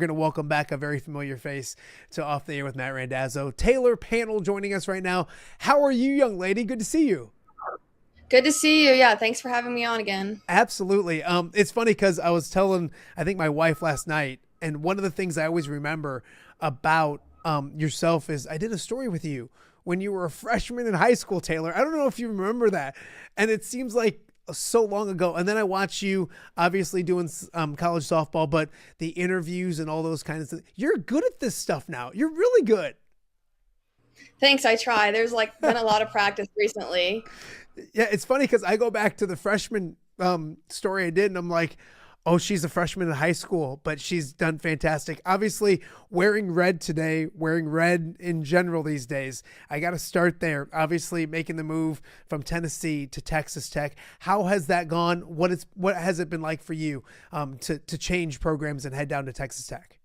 We're going to welcome back a very familiar face to Off the Air with Matt Randazzo. Taylor Pannell joining us right now. How are you, young lady? Good to see you. Good to see you. Yeah, thanks for having me on again. Absolutely. It's funny because I was telling, I think, my wife last night, and one of the things I always remember about yourself is I did a story with you when you were a freshman in high school, Taylor. I don't know if you remember that. And it seems like so long ago. And then I watch you obviously doing college softball, but the interviews and all those kinds of things. You're good at this stuff now. You're really good. Thanks, I try. There's been a lot of practice recently. Yeah, it's funny because I go back to the freshman story I did, and I'm like, oh, she's a freshman in high school, but she's done fantastic. Obviously, wearing red today, wearing red in general these days, I got to start there. Obviously, making the move from Tennessee to Texas Tech. How has that gone? What has it been like for you to change programs and head down to Texas Tech?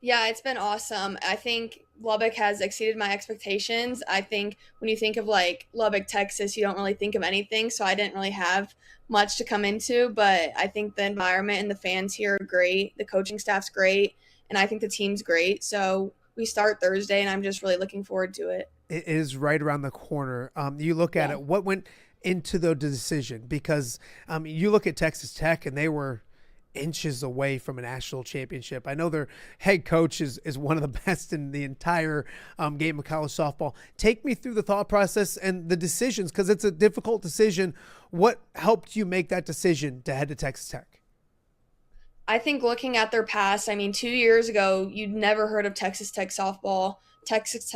Yeah, it's been awesome. I think Lubbock has exceeded my expectations. I think when you think of Lubbock, Texas, you don't really think of anything. So I didn't really have much to come into, but I think the environment and the fans here are great. The coaching staff's great, and I think the team's great. So we start Thursday, and I'm just really looking forward to it. It is right around the corner. You look at Yeah. it, what went into the decision? Because you look at Texas Tech, and they were inches away from a national championship. I know their head coach is one of the best in the entire game of college softball. Take me through the thought process and the decisions, because it's a difficult decision. What helped you make that decision to head to Texas Tech? I think looking at their past, I mean, 2 years ago, you'd never heard of Texas Tech softball, Texas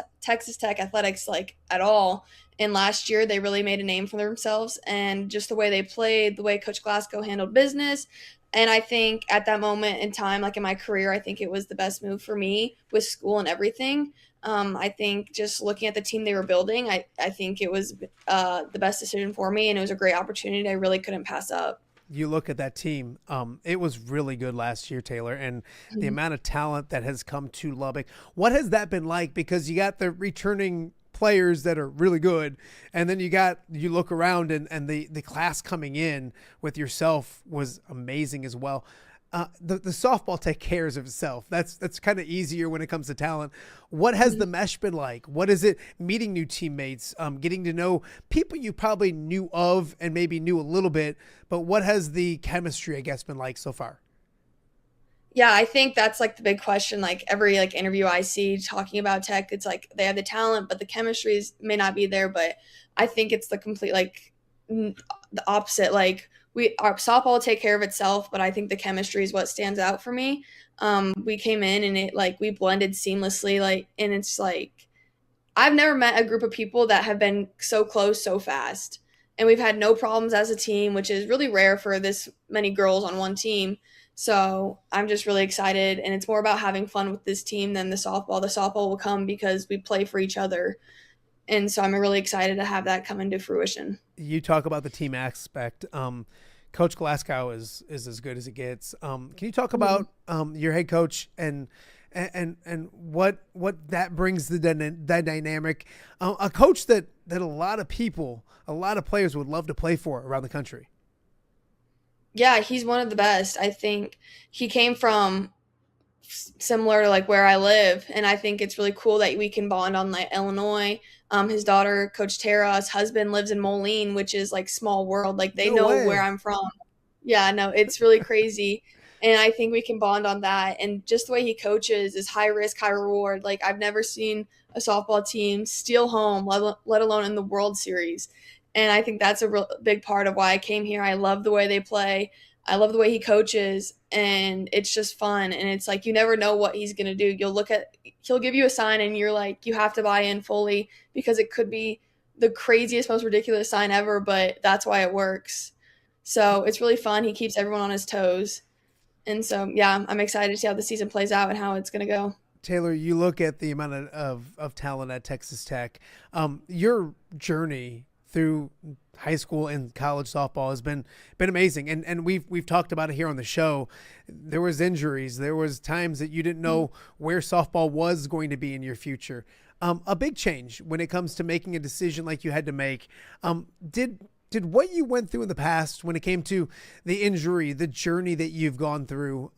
Tech athletics at all. And last year, they really made a name for themselves, and just the way they played, the way Coach Glasgow handled business. And I think at that moment in time, in my career, I think it was the best move for me with school and everything. I think just looking at the team they were building, I think it was the best decision for me, and it was a great opportunity I really couldn't pass up. You look at that team, it was really good last year, Taylor, and the amount of talent that has come to Lubbock. What has that been like? Because you got the returning players that are really good, and then you look around, and the class coming in with yourself was amazing as well. The softball take cares of itself. That's kind of easier when it comes to talent. What has the mesh been like? What is it meeting new teammates, getting to know people you probably knew of and maybe knew a little bit, but what has the chemistry, I guess, been like so far? Yeah, I think that's the big question. Every interview I see talking about Tech, it's they have the talent, but the chemistry may not be there. But I think it's the complete the opposite. Our softball will take care of itself, but I think the chemistry is what stands out for me. We came in and it we blended seamlessly. And it's I've never met a group of people that have been so close so fast, and we've had no problems as a team, which is really rare for this many girls on one team. So I'm just really excited, and it's more about having fun with this team than the softball. The softball will come because we play for each other, and so I'm really excited to have that come into fruition. You talk about the team aspect. Coach Glasgow is as good as it gets. Can you talk about your head coach and what that brings to that dynamic? A coach that a lot of people, a lot of players would love to play for around the country. Yeah, he's one of the best. I think he came from similar to where I live, and I think it's really cool that we can bond on Illinois. His daughter, Coach Tara's husband, lives in Moline, which is small world. They No know where way. I'm from. Yeah, no, it's really crazy. And I think we can bond on that. And just the way he coaches is high risk, high reward. I've never seen a softball team steal home, let alone in the World Series. And I think that's a real big part of why I came here. I love the way they play. I love the way he coaches, and it's just fun. And it's you never know what he's going to do. He'll give you a sign, and you're you have to buy in fully, because it could be the craziest, most ridiculous sign ever, but that's why it works. So it's really fun. He keeps everyone on his toes. And so, yeah, I'm excited to see how the season plays out and how it's going to go. Taylor, you look at the amount of talent at Texas Tech. Your journey through high school and college softball has been amazing, and we've talked about it here on the show. There was injuries, there was times that you didn't know where softball was going to be in your future. A big change when it comes to making a decision like you had to make. Did what you went through in the past when it came to the injury, the journey that you've gone through,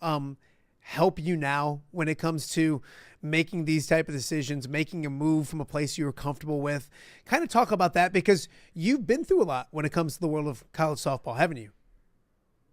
help you now when it comes to making these type of decisions, making a move from a place you were comfortable with? Kind of talk about that because you've been through a lot when it comes to the world of college softball, haven't you?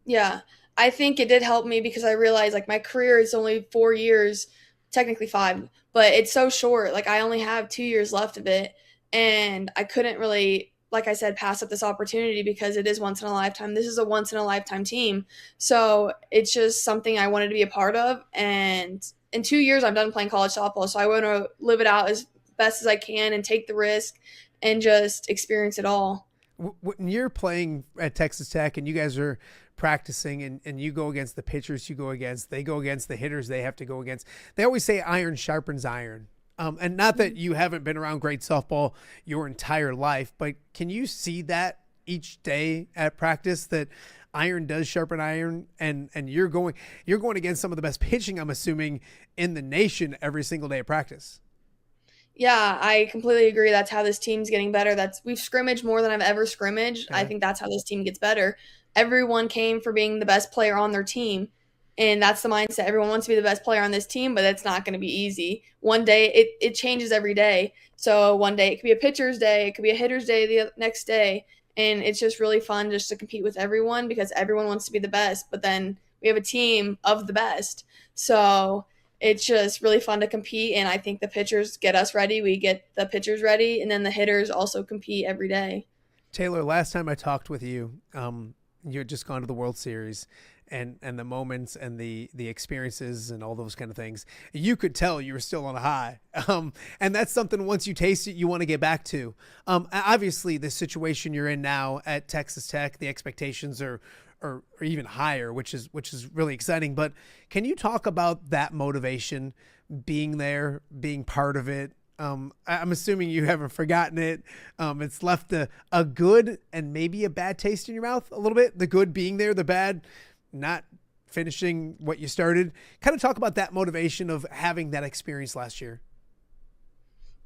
Yeah. I think it did help me because I realized like my career is only 4 years, technically five, but it's so short. Like I only have 2 years left of it. And I couldn't really, like I said, pass up this opportunity because it is once in a lifetime. This is a once in a lifetime team. So it's just something I wanted to be a part of. And in 2 years, I'm done playing college softball. So I want to live it out as best as I can and take the risk and just experience it all. When you're playing at Texas Tech and you guys are practicing and you go against the pitchers you go against, they go against the hitters they have to go against. They always say iron sharpens iron. And not that you haven't been around great softball your entire life, but can you see that each day at practice that iron does sharpen iron and you're going against some of the best pitching, I'm assuming, in the nation every single day of practice. Yeah, I completely agree. That's how this team's getting better. That's we've scrimmaged more than I've ever scrimmaged. I Okay. think that's how this team gets better. Everyone came for being the best player on their team. And that's the mindset. Everyone wants to be the best player on this team, but it's not going to be easy. One day it changes every day. So one day it could be a pitcher's day, it could be a hitter's day the next day. And it's just really fun just to compete with everyone because everyone wants to be the best. But then we have a team of the best. So it's just really fun to compete, and I think the pitchers get us ready, we get the pitchers ready, and then the hitters also compete every day. Taylor, last time I talked with you, you had just gone to the World Series, and the moments and the experiences and all those kind of things. You could tell you were still on a high, and that's something once you taste it, you want to get back to. Obviously, the situation you're in now at Texas Tech, the expectations are even higher, which is really exciting. But can you talk about that motivation, being there, being part of it? I'm assuming you haven't forgotten it. It's left a good and maybe a bad taste in your mouth a little bit. The good being there, the bad not finishing what you started. Kind of talk about that motivation of having that experience last year.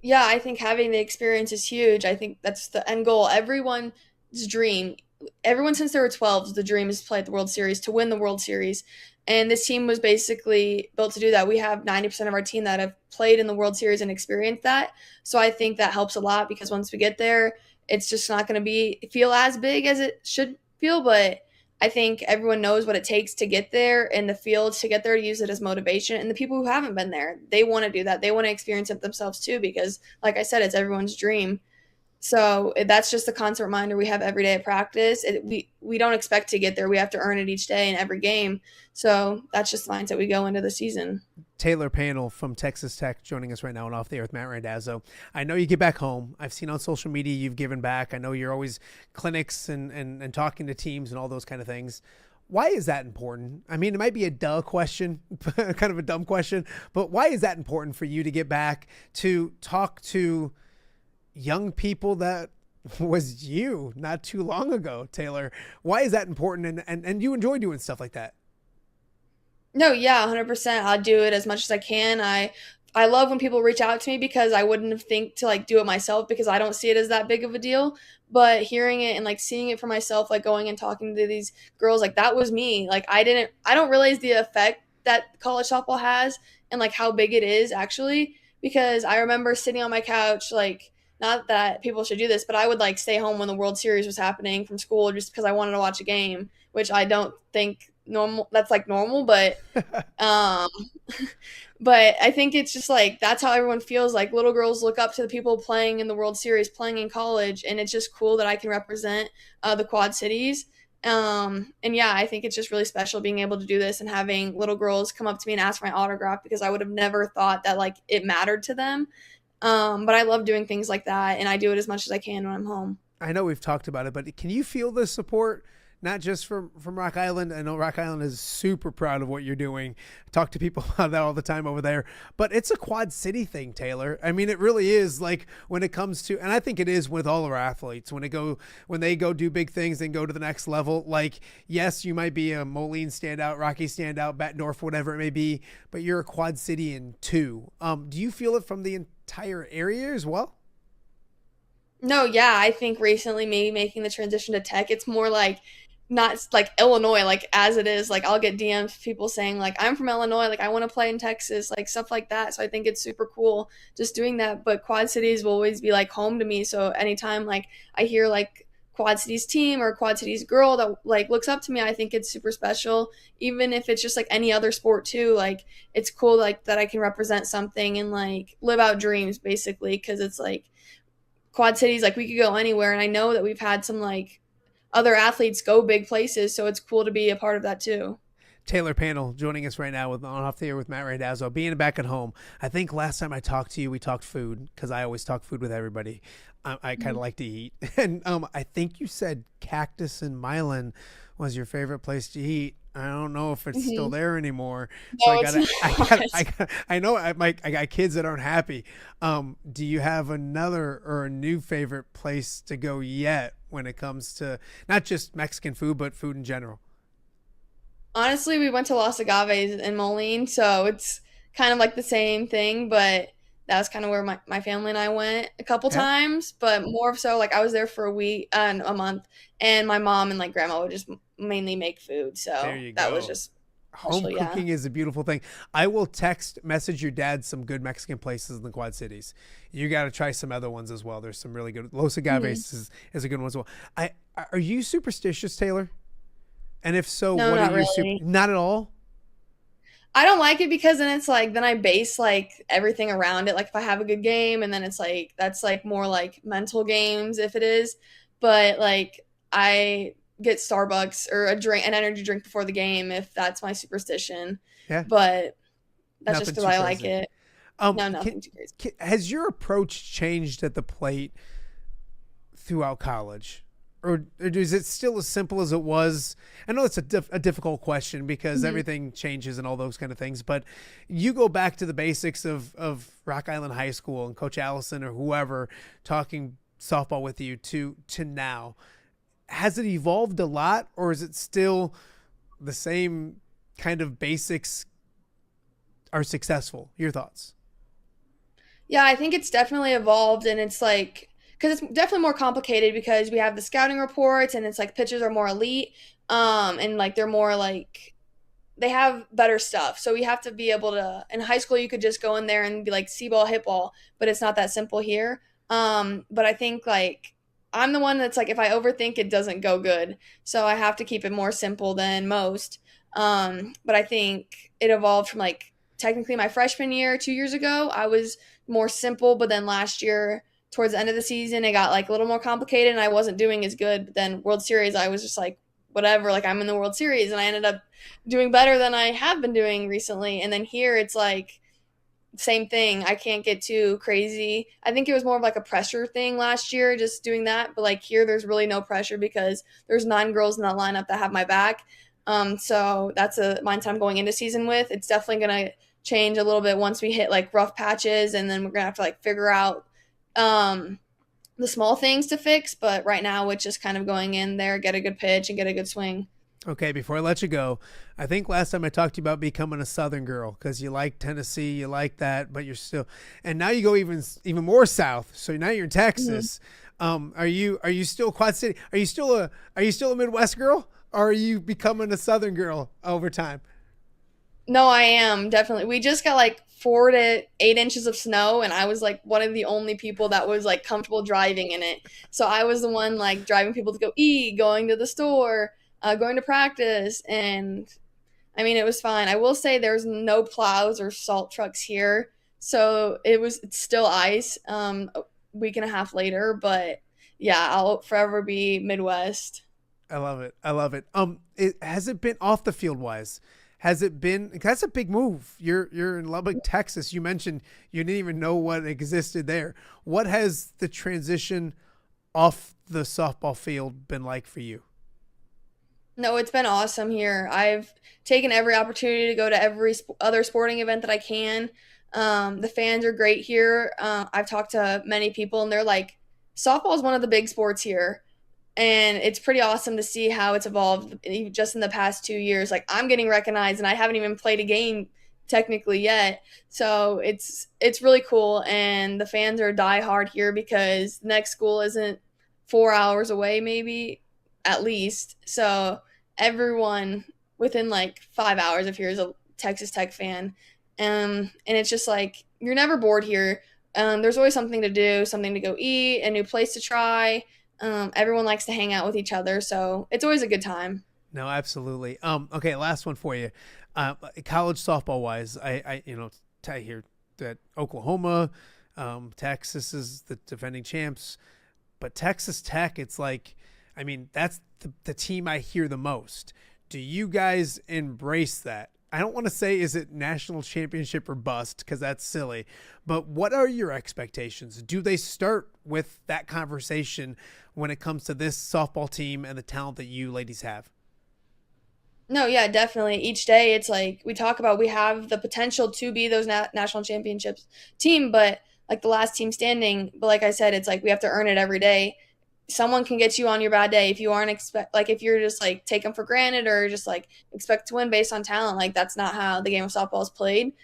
Yeah, I think having the experience is huge. I think that's the end goal. Everyone's dream, everyone since they were 12, the dream is to play at the World Series, to win the World Series. And this team was basically built to do that. We have 90% of our team that have played in the World Series and experienced that. So I think that helps a lot because once we get there, it's just not going to be feel as big as it should feel, but I think everyone knows what it takes to get there and the fields to get there to use it as motivation. And the people who haven't been there, they want to do that. They want to experience it themselves too because like I said, it's everyone's dream. So that's just a constant reminder we have every day at practice. We don't expect to get there. We have to earn it each day in every game. So that's just the mindset we go into the season. Taylor Pannell from Texas Tech joining us right now and off the air with Matt Randazzo. I know you get back home. I've seen on social media you've given back. I know you're always clinics and talking to teams and all those kind of things. Why is that important? I mean, it might be a duh question, kind of a dumb question, but why is that important for you to get back to talk to young people that was you not too long ago, Taylor? Why is that important? And you enjoy doing stuff like that? No, yeah, 100%. I'll do it as much as I can. I love when people reach out to me because I wouldn't have think to like do it myself because I don't see it as that big of a deal. But hearing it and like seeing it for myself, like going and talking to these girls, like that was me. Like I don't realize the effect that college softball has and like how big it is actually. Because I remember sitting on my couch, like not that people should do this, but I would like stay home when the World Series was happening from school just because I wanted to watch a game, which I don't think normal. That's like normal, um, but I think it's just like that's how everyone feels. Like little girls look up to the people playing in the World Series, playing in college, and it's just cool that I can represent the Quad Cities. And yeah, I think it's just really special being able to do this and having little girls come up to me and ask for my autograph because I would have never thought that like it mattered to them. But I love doing things like that, and I do it as much as I can when I'm home. I know we've talked about it, but can you feel the support? Not just from Rock Island. I know Rock Island is super proud of what you're doing. I talk to people about that all the time over there. But it's a Quad City thing, Taylor. I mean, it really is. Like when it comes to, and I think it is with all of our athletes. When they go do big things and go to the next level. Like yes, you might be a Moline standout, Rocky standout, Bettendorf, whatever it may be, but you're a Quad City in two. Do you feel it from the entire area as well? No, yeah, I think recently maybe making the transition to tech, it's more like not like Illinois, like as it is. Like I'll get DMs people saying like I'm from Illinois, like I want to play in Texas, like stuff like that. So I think it's super cool just doing that. But Quad Cities will always be like home to me. So anytime like I hear like Quad Cities team or Quad Cities girl that like looks up to me, I think it's super special. Even if it's just like any other sport too, like it's cool like that I can represent something and like live out dreams basically because it's like Quad Cities, like we could go anywhere, and I know that we've had some like other athletes go big places, so it's cool to be a part of that too. Taylor Pannell joining us right now with on off the air with Matt Randazzo. Being back at home, I think last time I talked to you, we talked food because I always talk food with everybody. I kind of Mhm. like to eat, and I think you said Cactus and Milan was your favorite place to eat. I don't know if it's still Mhm. there anymore, so No, it's not. I know I got kids that aren't happy. Do you have another or a new favorite place to go yet when it comes to not just Mexican food but food in general? Honestly, we went to Los Agaves in Moline, so it's kind of like the same thing, but that was kind of where my family and I went a couple Yeah, times, but more so like I was there for a week and a month, and my mom and like grandma would just mainly make food, there so you that was go. just Home special, yeah. cooking is a beautiful thing. I will message your dad some good Mexican places in the Quad Cities. You got to try some other ones as well. There's some really good. Los Mhm. Agaves is a good one as well. I Are you superstitious, Taylor? And if so, No, what are not you super? really. Not at all. I don't like it because then it's like then I base like everything around it. Like if I have a good game and then it's like that's like more like mental games if it is. But like I get Starbucks or an energy drink before the game if that's my superstition. Yeah, But that's just nothing because too I like crazy. it. No, nothing too crazy. Has your approach changed at the plate throughout college? Or is it still as simple as it was? I know it's a difficult question because Mhm. everything changes and all those kind of things, but you go back to the basics of Rock Island High School and Coach Allison or whoever talking softball with you to now. Has it evolved a lot or is it still the same kind of basics are successful? Your thoughts? Yeah, I think it's definitely evolved and it's like because it's definitely more complicated because we have the scouting reports and it's like pitchers are more elite and like they're more like they have better stuff. So we have to be able to in high school you could just go in there and be like see ball, hit ball, but it's not that simple here. But I think like I'm the one that's like if I overthink it doesn't go good. So I have to keep it more simple than most. But I think it evolved from like technically my freshman year 2 years ago, I was more simple, but then last year towards the end of the season it got like a little more complicated and I wasn't doing as good. But then World Series I was just like whatever, like I'm in the World Series and I ended up doing better than I have been doing recently. And then here it's like same thing. I can't get too crazy. I think it was more of like a pressure thing last year, just doing that. But like here, there's really no pressure because there's 9 girls in that lineup that have my back. So that's a mindset I'm going into season with. It's definitely gonna change a little bit once we hit like rough patches, and then we're gonna have to like figure out um, the small things to fix. But right now, it's just kind of going in there, get a good pitch, and get a good swing. Okay, before I let you go, I think last time I talked to you about becoming a Southern girl because you like Tennessee, you like that, but you're still, and now you go even more south. So now you're in Mhm. Texas. Are you still Quad City? Are you still a Midwest girl, or are you becoming a Southern girl over time? No, I am definitely. We just got like 4 to 8 inches of snow, and I was like one of the only people that was like comfortable driving in it. So I was the one like driving people to go eat, going to the store, going to practice, and I mean it was fine. I will say there's no plows or salt trucks here, so it's still ice. A week and a half later, but yeah, I'll forever be Midwest. I love it. I love it. Has it been off the field wise? Has it been? That's a big move. You're in Lubbock, Texas. You mentioned you didn't even know what existed there. What has the transition off the softball field been like for you? No, it's been awesome here. I've taken every opportunity to go to every other sporting event that I can. The fans are great here. I've talked to many people, and they're like, softball is one of the big sports here. And it's pretty awesome to see how it's evolved just in the past 2 years. Like, I'm getting recognized, and I haven't even played a game technically yet. So it's really cool. And the fans are diehard here because the next school isn't 4 hours away, maybe at least. So everyone within like 5 hours if you're a Texas Tech fan. And it's just like you're never bored here. There's always something to do, something to go eat, a new place to try. Everyone likes to hang out with each other, so it's always a good time. No, absolutely. Okay, last one for you. College softball wise, I hear that Oklahoma, Texas is the defending champs, but Texas Tech, it's like, I mean, that's the team I hear the most. Do you guys embrace that? I don't want to say is it national championship or bust because that's silly, but what are your expectations? Do they start with that conversation when it comes to this softball team and the talent that you ladies have? No, yeah, definitely. Each day, it's like we talk about we have the potential to be those national championships team, but like the last team standing. But like I said, it's like we have to earn it every day. Someone can get you on your bad day if you aren't expect like if you're just like take them for granted or just like expect to win based on talent. Like that's not how the game of softball is played.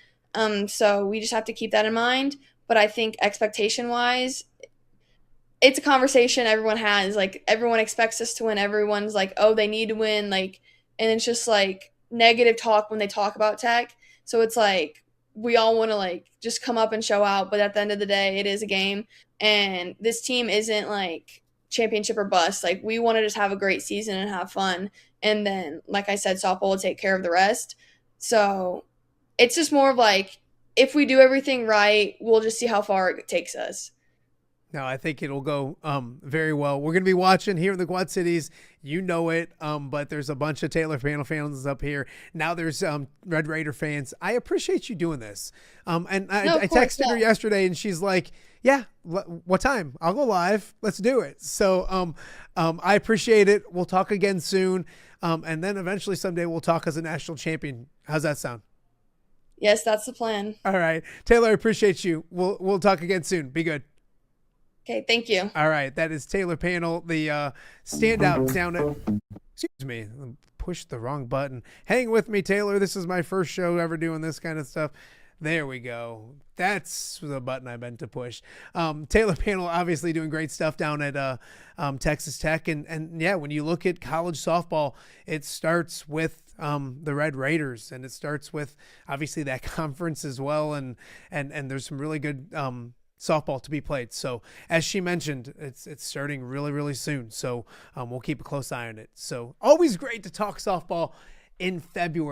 So we just have to keep that in mind. But I think expectation wise, it's a conversation everyone has. Like everyone expects us to win. Everyone's like, oh, they need to win. Like, and it's just like negative talk when they talk about tech. So it's like we all want to like just come up and show out, but at the end of the day, it is a game, and this team isn't like championship or bust. Like we want to just have a great season and have fun, and then like I said, softball will take care of the rest. So it's just more of like if we do everything right, we'll just see how far it takes us. No, I think it'll go very well. We're going to be watching here in the Quad Cities. You know it, but there's a bunch of Taylor Pannell fans up here. Now there's Red Raider fans. I appreciate you doing this. And No, I of course, texted her yeah. yesterday, and she's like, yeah, what time? I'll go live. Let's do it. So I appreciate it. We'll talk again soon. And then eventually someday we'll talk as a national champion. How's that sound? Yes, that's the plan. All right. Taylor, I appreciate you. We'll talk again soon. Be good. Okay, thank you. All right, that is Taylor Pannell, the standout down at. Excuse me, pushed the wrong button. Hang with me, Taylor. This is my first show ever doing this kind of stuff. There we go. That's the button I meant to push. Taylor Pannell obviously doing great stuff down at Texas Tech, and yeah, when you look at college softball, it starts with the Red Raiders, and it starts with obviously that conference as well, and there's some really good softball to be played. So as she mentioned, it's starting really, really soon. So we'll keep a close eye on it. So always great to talk softball in February.